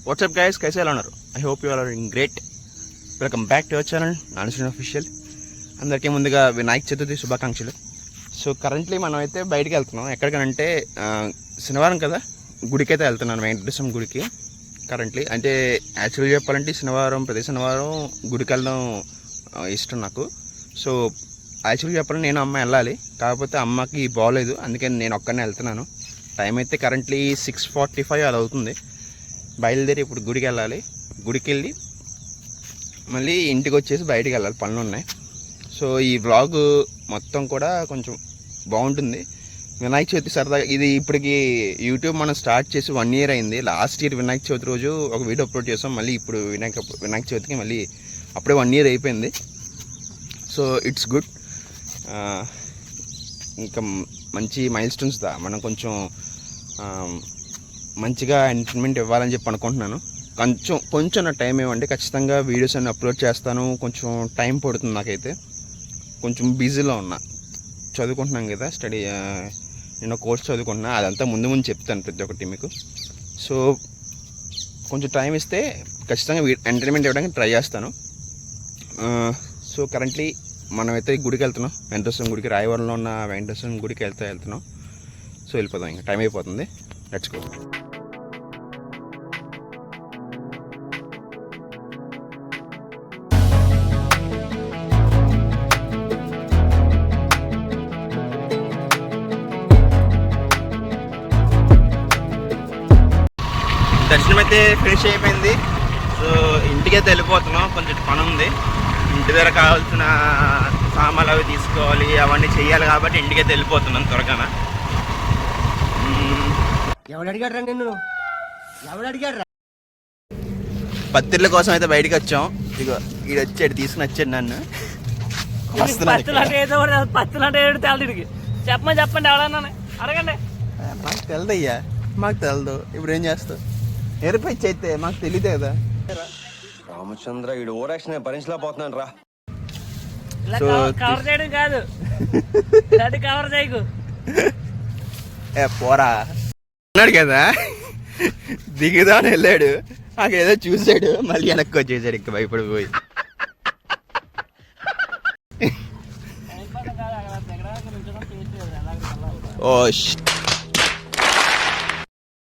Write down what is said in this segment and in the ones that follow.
WhatsApp guys కైసే ఎలా ఉన్నారు? I hope you are in great. Welcome back to our channel నానుశ్రీన్ official. అందరికీ ముందుగా వినాయక చతుర్థి శుభాకాంక్షలు. సో కరెంట్లీ మనం అయితే బయటికి వెళ్తున్నాం. ఎక్కడికనంటే శనివారం కదా, గుడికి అయితే వెళ్తున్నాను, వెంకటేశ్వరం గుడికి. కరెంట్లీ అంటే యాక్చువల్గా చెప్పాలంటే శనివారం ప్రతి శనివారం గుడికి వెళ్ళడం ఇష్టం నాకు. సో యాక్చువల్గా చెప్పాలంటే నేను అమ్మ వెళ్ళాలి, కాకపోతే అమ్మకి బాగోలేదు, అందుకని నేను ఒక్కనే వెళ్తున్నాను. టైం అయితే కరెంట్లీ 6:45 అలా అవుతుంది. బయలుదేరి ఇప్పుడు గుడికి వెళ్ళాలి. గుడికి వెళ్ళి మళ్ళీ ఇంటికి వచ్చేసి బయటికి వెళ్ళాలి, పనులు ఉన్నాయి. సో ఈ వ్లాగ్ మొత్తం కూడా కొంచెం బాగుంటుంది. వినాయక చవితి సరదాగా ఇది ఇప్పటికి యూట్యూబ్ మనం స్టార్ట్ చేసి 1 year అయింది. లాస్ట్ ఇయర్ వినాయక చవితి రోజు ఒక వీడియో అప్లోడ్ చేసాం. మళ్ళీ ఇప్పుడు వినాయక చవితికి మళ్ళీ అప్పుడే 1 year అయిపోయింది. So it's good. ఇంకా మంచి మైల్ స్టోన్స్ మనం కొంచెం మంచిగా ఎంటర్టైన్మెంట్ ఇవ్వాలని చెప్పి అనుకుంటున్నాను. కొంచెం నా టైం ఇవ్వండి, ఖచ్చితంగా వీడియోస్ అన్ని అప్లోడ్ చేస్తాను. కొంచెం టైం పడుతుంది నాకైతే, కొంచెం బిజీలో ఉన్నా. చదువుకుంటున్నాను కదా, స్టడీ, నేను కోర్స్ చదువుకుంటున్నా, అదంతా ముందు చెప్తాను ప్రతి ఒక్కటి మీకు. సో కొంచెం టైం ఇస్తే ఖచ్చితంగా ఎంటర్టైన్మెంట్ ఇవ్వడానికి ట్రై చేస్తాను. సో కరెంట్లీ మనమైతే గుడికి వెళ్తున్నాం, వెంకటేశ్వరం గుడికి. రాయవరంలో ఉన్న వెంకటేశ్వరం గుడికి వెళ్తున్నాం. సో వెళ్ళిపోదాం, ఇంకా టైం అయిపోతుంది. Let's go. దర్శనం అయితే ఫినిష్ అయిపోయింది. సో ఇంటికైతే వెళ్ళిపోతున్నాం. కొంచెం పని ఉంది, ఇంటి దగ్గర కావాల్సిన సామాన్లు అవి తీసుకోవాలి, అవన్నీ చెయ్యాలి కాబట్టి ఇంటికైతే వెళ్ళిపోతున్నాం త్వరగా. పత్తిళ్ళ కోసం అయితే బయటకు వచ్చాం. ఇదిగో ఈడు వచ్చాడు, తీసుకుని వచ్చాడు నన్ను. చెప్పండి ఎవడన్నా అడగండి. మాకు తెలదయ్యా, మాకు తెలదు. ఇప్పుడు ఏం చేస్తావు? ఎరుపై చేస్తే మాకు తెలియదు కదా. రామచంద్ర ఈడు ఓరాక్షన్ భరించలేకపోతున్నాను రా. కవర్ చేయడం కాదు, కవర్ చేయకు. పోరా అన్నాడు కదా, దిగుదాని వెళ్ళాడు, నాకేదో చూసాడు, మళ్ళీ వెనక్కి వచ్చేసాడు ఇంకా భయపడిపోయి. ఓ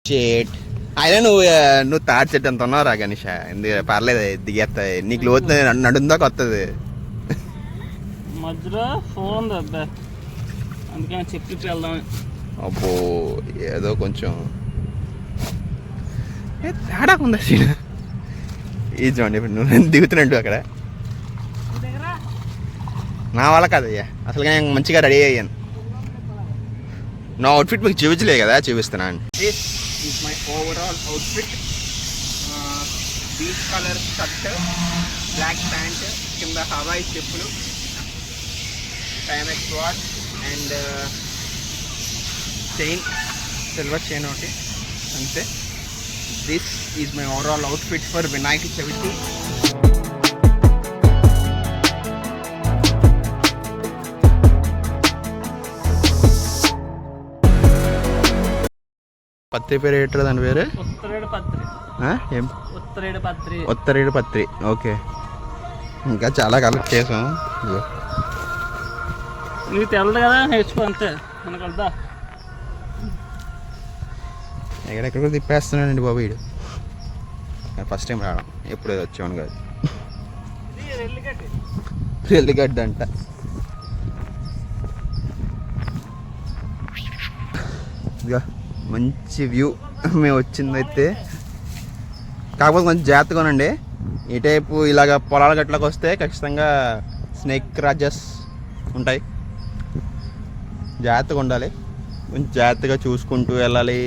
షేట్. అయినా నువ్వు తాడి చెట్టు అంత ఉన్నావు రా గణేష, ఎందుకు పర్లేదు, దిగేస్తా. నీకు లోతు నడుందాక వస్తుంది. మధ్యలో ఫోన్ అందుకని చెప్పి వెళ్దాం. అబ్బో ఏదో కొంచెం తేడా ఉందా సీన్. ఇది చూడండి, ఇప్పుడు నువ్వు దిగుతున్నట్టు అక్కడ. నా వల్ల కాదయ్యా, అసలు నేను మంచిగా రెడీ అయ్యాను. నా అవుట్ఫిట్ మీకు చూపించలే కదా, చూపిస్తున్నాను. This is my overall outfit. Peach colour shirt, black pant, కింద హవాయి చెప్పులు, Timex watch and chain, silver chain ఒకటి, అంతే. This is my overall outfit for Vinayaka Chavithi. పత్రి పేరు ఏంటో దాని పేరు? ఏం? ఉత్తరేడు పత్రి. ఓకే, ఇంకా చాలా కలెక్ట్ చేసాం. నీకు తెలదు కదా, నేర్చుకో అంతే. మనకు వెళ్తా ఎక్కడెక్కడ కూడా తిప్పేస్తున్నానండి బాబు వీడు. ఫస్ట్ టైం రావడం, ఎప్పుడో వచ్చాను కాదు. రెల్లిగడ్డ అంట. ఇదిగా మంచి వ్యూ మేము వచ్చిందైతే. కాకపోతే కొంచెం జాగ్రత్తగానండి, ఈ టైపు ఇలాగ పొలాల గట్లకు వస్తే ఖచ్చితంగా స్నేక్ రాజెస్ ఉంటాయి, జాగ్రత్తగా ఉండాలి. కొంచెం జాగ్రత్తగా చూసుకుంటూ వెళ్ళాలి.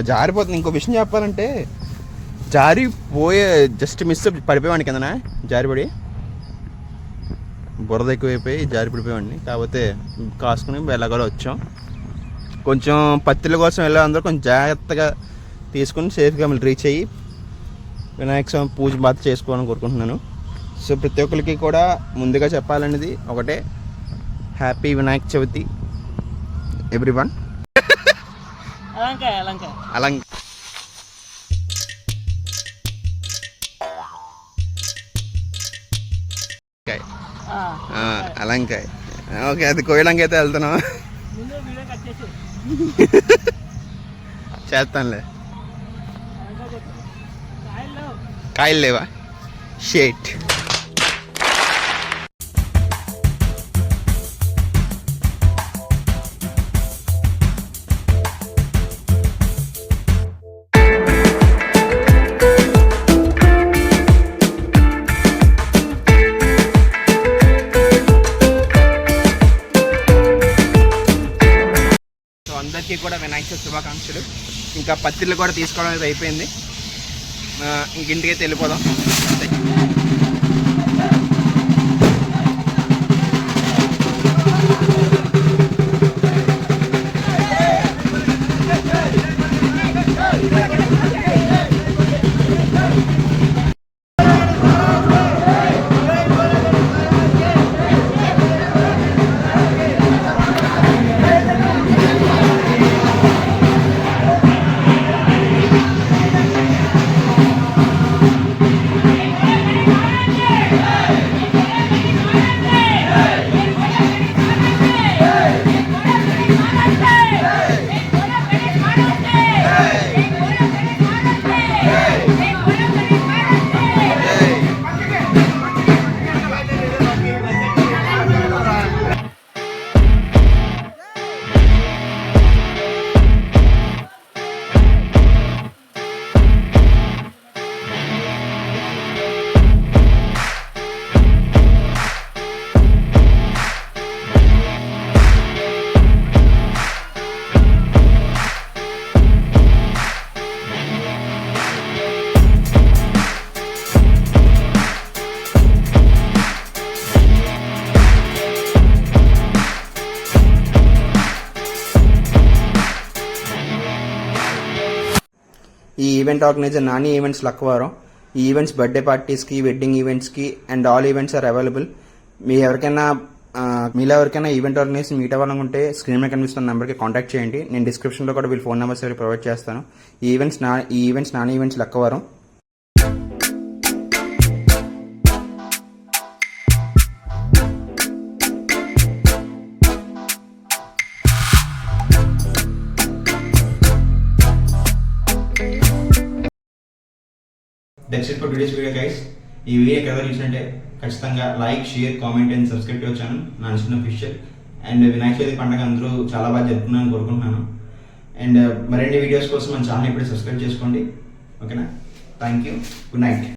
జారిపోతుంది. ఇంకో విషయం చెప్పాలంటే, జారిపోయే జస్ట్ మిస్ పడిపోయేవాడిని కిందన, జారిపడి బురద ఎక్కువైపోయి జారి పడిపోయేవాడిని. కాకపోతే కాసుకుని వెళ్ళగల వచ్చాం. కొంచెం పత్తిల కోసం వెళ్ళే అందరూ కొంచెం జాగ్రత్తగా తీసుకుని సేఫ్గా మళ్ళీ రీచ్ అయ్యి వినాయక స్వామి పూజ బాధ చేసుకోవాలని కోరుకుంటున్నాను. సో ప్రతి ఒక్కరికి కూడా ముందుగా చెప్పాలనేది ఒకటే, హ్యాపీ వినాయక చవితి ఎవ్రీవన్. అలంకాయ. ఓకే, అది కోయడానికి అయితే వెళ్తున్నాం. ముందు వీడియో కట్ చేసి చేస్తానులే. కాయలు కాయలు లేవా? షేట్. సో అందరికీ కూడా వినాయక చవితి శుభాకాంక్షలు. ఇంకా పత్తిళ్ళు కూడా తీసుకోవడం అయితే అయిపోయింది. ఇంక ఇంటికైతే వెళ్ళిపోదాం. ఈ event organizer Nani events Lakkavaram. ఈ ఈవెంట్స్ బర్త్డే పార్టీస్కి, వెడ్డింగ్ ఈవెంట్స్కి and all events are available. మీలో ఎవరికైనా ఈవెంట్ ఆర్గనైజేషన్ మీట్ అవ్వాలనుకుంటే స్క్రీన్ మీద కనిపిస్తున్న నెంబర్కి కాంటాక్ట్ చేయండి. నేను డిస్క్రిప్షన్లో కూడా వీళ్ళ ఫోన్ నెంబర్స్ ప్రొవైడ్ చేస్తాను. ఈ events Nani events Lakkavaram. That's it for today's video guys. ఈ వీడియో ఎవరు చూసినట్టే ఖచ్చితంగా like, share, comment and subscribe to channel నాన్సన్ అఫీషియల్. అండ్ వినాయక చవితి పండుగ అందరూ చాలా బాగా జరుపుకున్నాను కోరుకుంటున్నాను. అండ్ మరిన్ని వీడియోస్ కోసం మన ఛానల్ ఇప్పుడే సబ్స్క్రైబ్ చేసుకోండి. ఓకేనా? Thank you. Good night.